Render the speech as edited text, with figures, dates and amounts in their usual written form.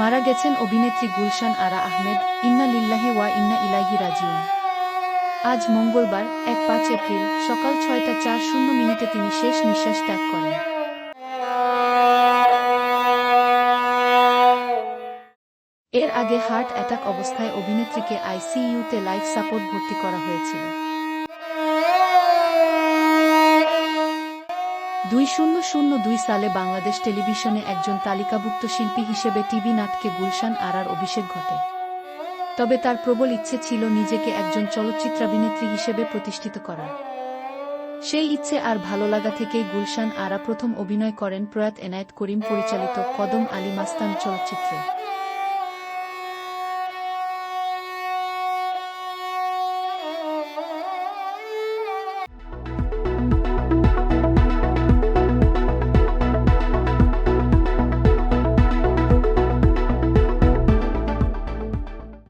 মারা গেছেন অভিনেত্রী গুলশান আরা আহমেদ। ইন্না লিল্লাহি ওয়া ইন্না ইলাইহি রাজিউন। আজ মঙ্গলবার ৫ এপ্রিল সকাল ৬টা ৪০ তিনি শেষ নিঃশ্বাস ত্যাগ করেন। এর আগে হার্ট অ্যাটাক অবস্থায় অভিনেত্রীকে আইসিইউতে লাইফ সাপোর্ট ভর্তি করা হয়েছিল। ২০০২ সালে বাংলাদেশ টেলিভিশনে একজন তালিকাভুক্ত শিল্পী হিসেবে টিভি নাটকে গুলশান আরার অভিষেক ঘটে। তবে তার প্রবল ইচ্ছে ছিল নিজেকে একজন চলচ্চিত্রাভিনেত্রী হিসেবে প্রতিষ্ঠিত করার। সেই ইচ্ছে আর ভালোলাগা থেকেই গুলশান আরা প্রথম অভিনয় করেন প্রয়াত এনায়েত করিম পরিচালিত কদম আলী মাস্তান চলচ্চিত্রে।